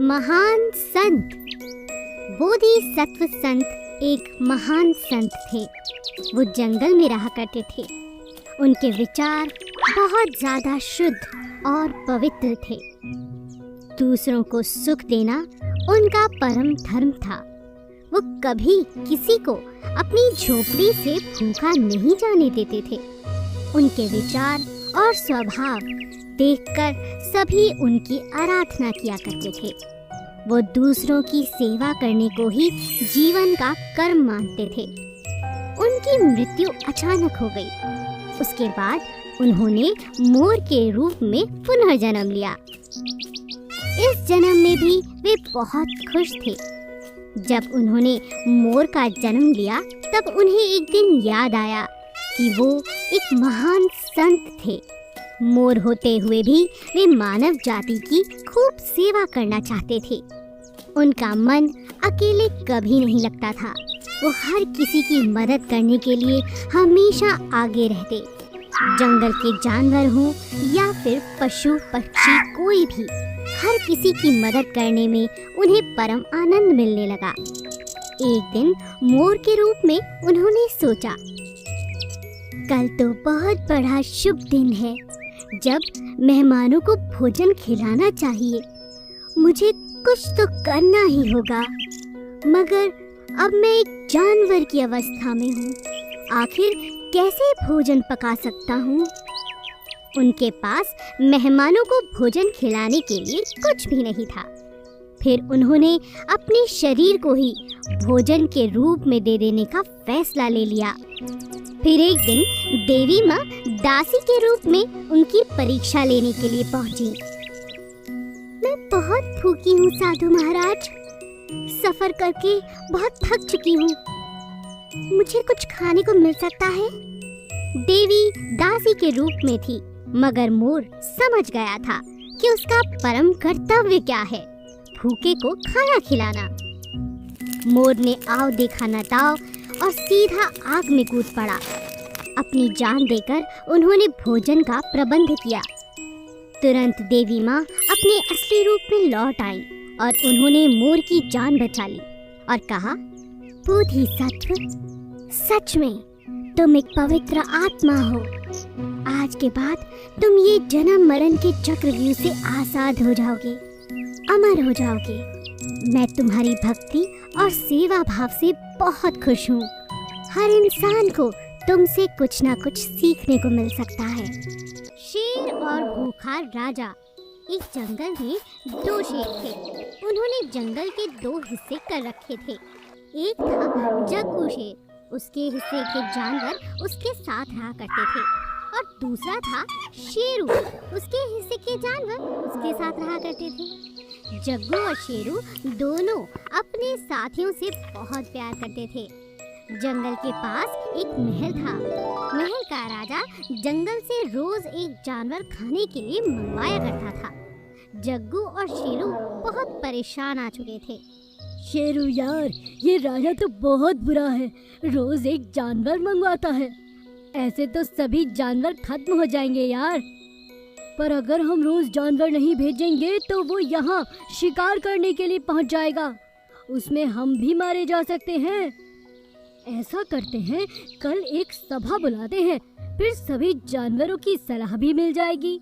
महान संत बोधिसत्व संत एक महान संत थे। वो जंगल में रहा करते थे। उनके विचार बहुत ज्यादा शुद्ध और पवित्र थे। दूसरों को सुख देना उनका परम धर्म था। वो कभी किसी को अपनी झोपड़ी से भूखा नहीं जाने देते थे। उनके विचार और स्वभाव देखकर सभी उनकी आराधना किया करते थे। वो दूसरों की सेवा करने को ही जीवन का कर्म मानते थे। उनकी मृत्यु अचानक हो गई। उसके बाद उन्होंने मोर के रूप में पुनः जन्म लिया। इस जन्म में भी वे बहुत खुश थे। जब उन्होंने मोर का जन्म लिया तब उन्हें एक दिन याद आया कि वो एक महान संत थे। मोर होते हुए भी वे मानव जाति की खूब सेवा करना चाहते थे। उनका मन अकेले कभी नहीं लगता था। वो हर किसी की मदद करने के लिए हमेशा आगे रहते। जंगल के जानवर हों या फिर पशु पक्षी कोई भी, हर किसी की मदद करने में उन्हें परम आनंद मिलने लगा। एक दिन मोर के रूप में उन्होंने सोचा, कल तो बहुत बड़ा शुभ दिन है जब मेहमानों को भोजन खिलाना चाहिए। मुझे कुछ तो करना ही होगा, मगर अब मैं एक जानवर की अवस्था में हूँ। आखिर कैसे भोजन पका सकता हूँ? उनके पास मेहमानों को भोजन खिलाने के लिए कुछ भी नहीं था। फिर उन्होंने अपने शरीर को ही भोजन के रूप में दे देने का फैसला ले लिया। फिर एक दिन देवी माँ दासी के रूप में उनकी परीक्षा लेने के लिए पहुंची। मैं बहुत भूखी हूँ साधु महाराज। सफर करके बहुत थक चुकी हूँ। मुझे कुछ खाने को मिल सकता है? देवी दासी के रूप में थी, मगर मोर समझ गया था कि उसका परम कर्तव्य क्या है, भूखे को खाना खिलाना। मोर ने आव देखा न दाव और सीधा आग में कूद पड़ा। अपनी जान देकर उन्होंने भोजन का प्रबंध किया। तुरंत देवी माँ अपने असली रूप में लौट आई और उन्होंने मोर की जान बचा ली और कहा, बोधिसत्व, सच में तुम एक पवित्र आत्मा हो। आज के बाद तुम ये जन्म मरण के चक्रव्यूह से आजाद हो जाओगे, अमर हो जाओगे। मैं तुम्हारी भक्ति और सेवा भाव से बहुत खुश हूँ। हर इंसान को तुमसे कुछ ना कुछ सीखने को मिल सकता है। शेर और भूखा राजा। एक जंगल में दो शेर थे। उन्होंने जंगल के दो हिस्से कर रखे थे। एक था जग्गू शेर, उसके हिस्से के जानवर उसके साथ रहा करते थे, और दूसरा था शेरू, उसके हिस्से के जानवर उसके साथ रहा करते थे। जग्गू और शेरू दोनों अपने साथियों से बहुत प्यार करते थे। जंगल के पास एक महल था। महल का राजा जंगल से रोज एक जानवर खाने के लिए मंगवाया करता था। जग्गू और शेरू बहुत परेशान आ चुके थे। शेरू यार, ये राजा तो बहुत बुरा है, रोज एक जानवर मंगवाता है। ऐसे तो सभी जानवर खत्म हो जाएंगे यार। पर अगर हम रोज जानवर नहीं भेजेंगे तो वो यहाँ शिकार करने के लिए पहुँच जाएगा। उसमें हम भी मारे जा सकते हैं। ऐसा करते हैं, कल एक सभा बुलाते हैं, फिर सभी जानवरों की सलाह भी मिल जाएगी।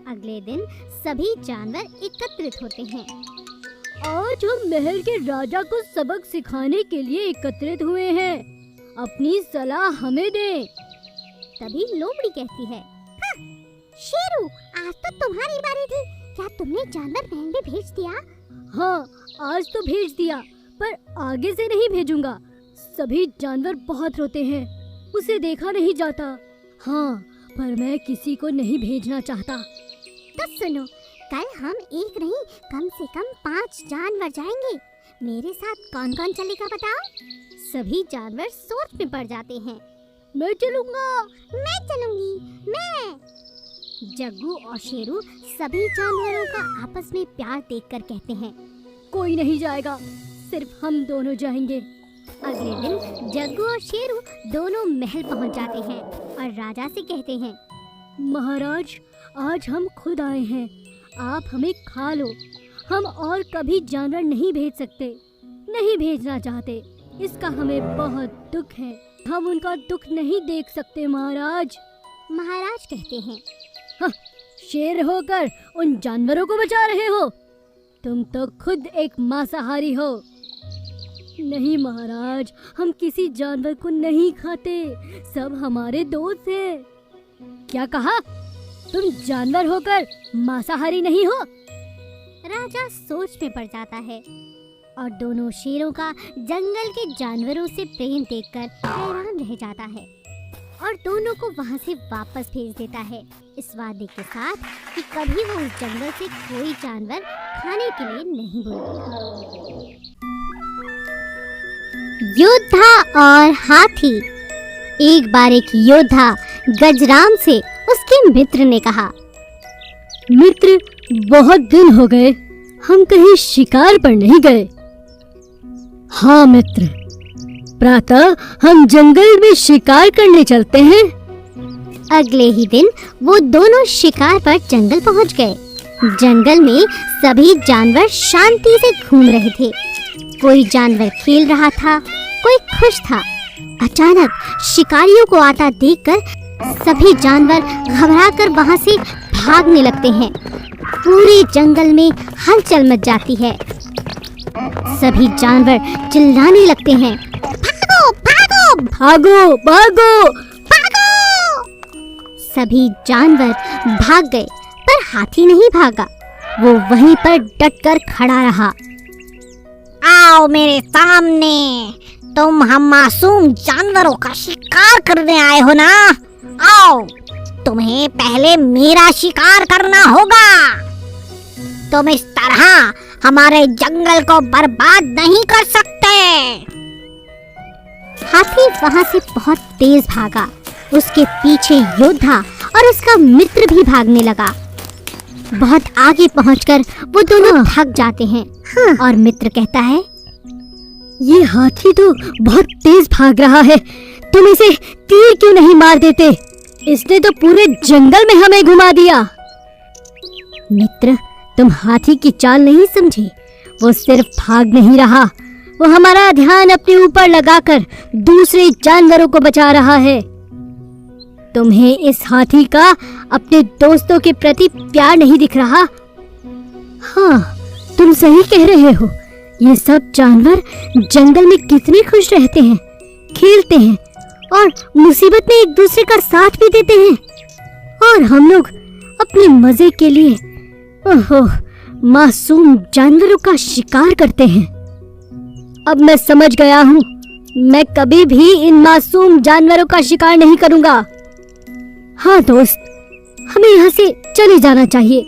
अगले दिन सभी जानवर एकत्रित होते हैं। आज हम महल के राजा को सबक सिखाने के लिए एकत्रित हुए हैं। अपनी सलाह हमें दें। तभी लोमड़ी कहती है, हाँ, शेरू, आज तो तुम्हारी बारी थी। क्या तुमने जानवर महल में भेज दिया? हाँ, आज तो भेज दिया, पर आगे से नहीं भेजूंगा। सभी जानवर बहुत रोते हैं, उसे देखा नहीं जाता। हाँ, पर मैं किसी को नहीं भेजना चाहता। तो सुनो, कल हम एक नहीं कम से कम 5 जानवर जाएंगे। मेरे साथ कौन कौन चलेगा बताओ? सभी जानवर सोच में पड़ जाते हैं। मैं चलूंगा। मैं चलूंगी। मैं। जग्गू और शेरू सभी जानवरों का आपस में प्यार देखकर कहते हैं, कोई नहीं जाएगा, सिर्फ हम दोनों जाएंगे। अगले दिन जग्गू और शेरू दोनों महल पहुंच जाते हैं और राजा से कहते हैं, महाराज, आज हम खुद आए हैं, आप हमें खा लो। हम और कभी जानवर नहीं भेज सकते, नहीं भेजना चाहते। इसका हमें बहुत दुख है। हम उनका दुख नहीं देख सकते महाराज। महाराज कहते हैं, हाँ, शेर होकर उन जानवरों को बचा रहे हो? तुम तो खुद एक मांसाहारी हो। नहीं महाराज, हम किसी जानवर को नहीं खाते, सब हमारे दोस्त हैं। क्या कहा? तुम जानवर होकर मांसाहारी नहीं हो? राजा सोच में पड़ जाता है और दोनों शेरों का जंगल के जानवरों से प्रेम देखकर हैरान रह जाता है और दोनों को वहां से वापस भेज देता है, इस वादे के साथ कि कभी वो उस जंगल से कोई जानवर खाने के लिए नहीं भूलेगा। योद्धा और हाथी। एक बार एक योद्धा गजराम से उसके मित्र ने कहा, मित्र, बहुत दिन हो गए हम कहीं शिकार पर नहीं गए। हाँ मित्र, प्रातः हम जंगल में शिकार करने चलते हैं। अगले ही दिन वो दोनों शिकार पर जंगल पहुंच गए। जंगल में सभी जानवर शांति से घूम रहे थे। कोई जानवर खेल रहा था, कोई खुश था। अचानक शिकारियों को आता देखकर सभी जानवर घबराकर वहां से भागने लगते हैं। पूरे जंगल में हलचल मच जाती है। सभी जानवर चिल्लाने लगते हैं, भागो भागो भागो भागो भागो। सभी जानवर भाग गए पर हाथी नहीं भागा। वो वहीं पर डटकर खड़ा रहा। आओ मेरे सामने, तुम हम मासूम जानवरों का शिकार करने आए हो ना? आओ, तुम्हें पहले मेरा शिकार करना होगा। तुम इस तरह हमारे जंगल को बर्बाद नहीं कर सकते। हाथी वहां से बहुत तेज भागा। उसके पीछे योद्धा और उसका मित्र भी भागने लगा। बहुत आगे पहुंचकर वो दोनों थक जाते हैं और मित्र कहता है, ये हाथी तो बहुत तेज भाग रहा है, तुम इसे तीर क्यों नहीं मार देते? इसने तो पूरे जंगल में हमें घुमा दिया। मित्र, तुम हाथी की चाल नहीं समझे। वो सिर्फ भाग नहीं रहा, वो हमारा ध्यान अपने ऊपर लगाकर दूसरे जानवरों को बचा रहा है। तुम्हें इस हाथी का अपने दोस्तों के प्रति प्यार नहीं दिख रहा? हाँ, तुम सही कह रहे हो। ये सब जानवर जंगल में कितने खुश रहते हैं, खेलते हैं और मुसीबत में एक दूसरे का साथ भी देते हैं। और हम लोग अपने मजे के लिए मासूम जानवरों का शिकार करते हैं। अब मैं समझ गया हूँ, मैं कभी भी इन मासूम जानवरों का शिकार नहीं करूँगा। हाँ दोस्त, हमें यहाँ से चले जाना चाहिए।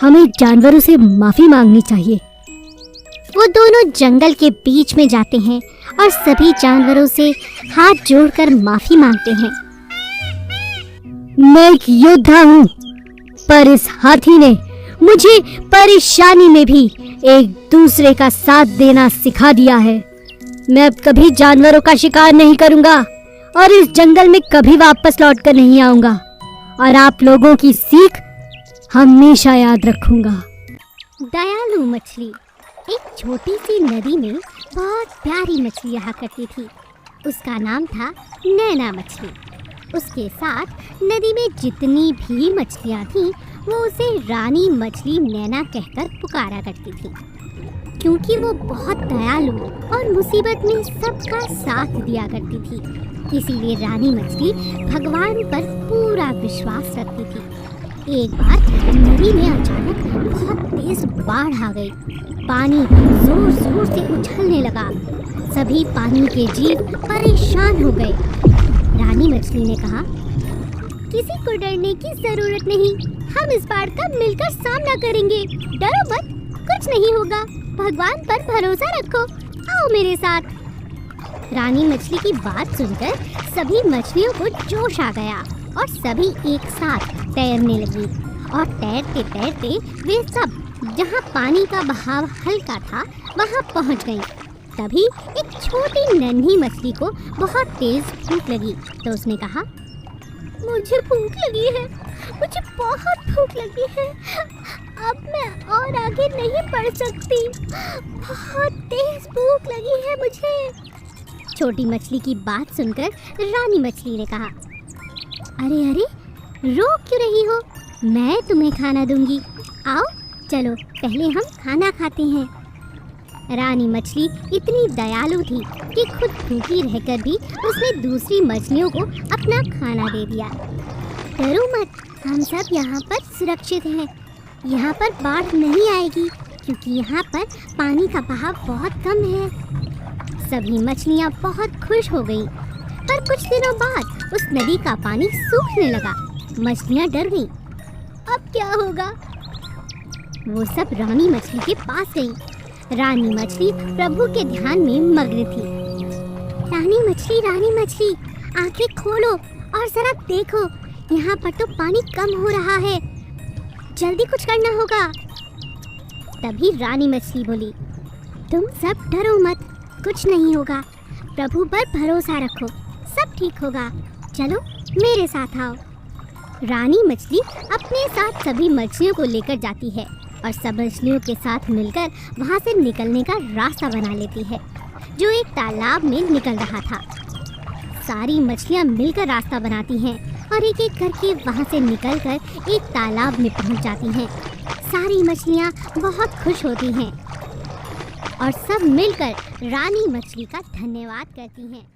हमें जानवरों से माफी मांगनी चाहिए। वो दोनों जंगल के बीच में जाते हैं और सभी जानवरों से हाथ जोड़कर माफी मांगते हैं। मैं एक योद्धा हूँ, पर इस हाथी ने मुझे परेशानी में भी एक दूसरे का साथ देना सिखा दिया है। मैं अब कभी जानवरों का शिकार नहीं करूँगा और इस जंगल में कभी वापस लौट कर नहीं आऊँगा। और आप लोगों की सीख हमेशा याद रखूँगा। दयालु मछली। एक छोटी सी नदी में बहुत प्यारी मछली रहा करती थी। उसका नाम था नैना मछली। उसके साथ नदी में जितनी भी मछलियाँ थीं, वो उसे रानी मछली नैना कहकर पुकारा करती थी, क्योंकि वो बहुत दयालु और मुसीबत में सबका साथ दिया करती थी। इसीलिए रानी मछली भगवान पर पूरा विश्वास रखती थी। एक बार नदी में अचानक बहुत तेज बाढ़ आ गई। पानी जोर जोर से उछलने लगा। सभी पानी के जीव परेशान हो गए। रानी मछली ने कहा, किसी को डरने की जरूरत नहीं, हम इस बाढ़ का मिलकर सामना करेंगे। डरो मत, कुछ नहीं होगा, भगवान पर भरोसा रखो, आओ मेरे साथ। रानी मछली की बात सुनकर सभी मछलियों को जोश आ गया और सभी एक साथ तैरने लगी। और तैरते तैरते वे सब जहाँ पानी का बहाव हल्का था वहाँ पहुँच गईं। तभी एक छोटी नन्ही मछली को बहुत तेज भूख लगी, तो उसने कहा, मुझे भूख लगी है, मुझे बहुत भूख लगी है, अब मैं और आगे नहीं बढ़ सकती, बहुत तेज भूख लगी है मुझे। छोटी मछली की बात सुनकर रानी मछली ने कहा, अरे अरे, रो क्यों रही हो? मैं तुम्हें खाना दूंगी। आओ चलो पहले हम खाना खाते हैं। रानी मछली इतनी दयालु थी कि खुद भूखी रहकर भी उसने दूसरी मछलियों को अपना खाना दे दिया। डरो मत, हम सब यहाँ पर सुरक्षित हैं। यहाँ पर बाढ़ नहीं आएगी क्योंकि यहाँ पर पानी का बहाव बहुत कम है। सभी मछलियाँ बहुत खुश हो गईं। पर कुछ दिनों बाद उस नदी का पानी सूखने लगा। मछलियाँ डर गईं। अब क्या होगा? वो सब रानी मछली के पास गईं। रानी मछली प्रभु के ध्यान में मग्न थी। रानी मछली, आंखें खोलो और जरा देखो, यहाँ पर तो पानी कम हो रहा है। जल्दी कुछ करना होगा। तभी रानी मछली बोली, तुम सब डरो मत, कुछ नहीं होगा। प्रभु पर भरोसा रखो, सब ठीक होगा। चलो मेरे साथ आओ। रानी मछली अपने साथ सभी मछलियों को लेकर जाती है और सब मछलियों के साथ मिलकर वहाँ से निकलने का रास्ता बना लेती है, जो एक तालाब में निकल रहा था। सारी मछलियाँ मिलकर रास्ता बनाती हैं और एक एक करके वहाँ से निकलकर एक तालाब में पहुँच जाती हैं। सारी मछलियाँ बहुत खुश होती हैं और सब मिलकर रानी मछली का धन्यवाद करती हैं।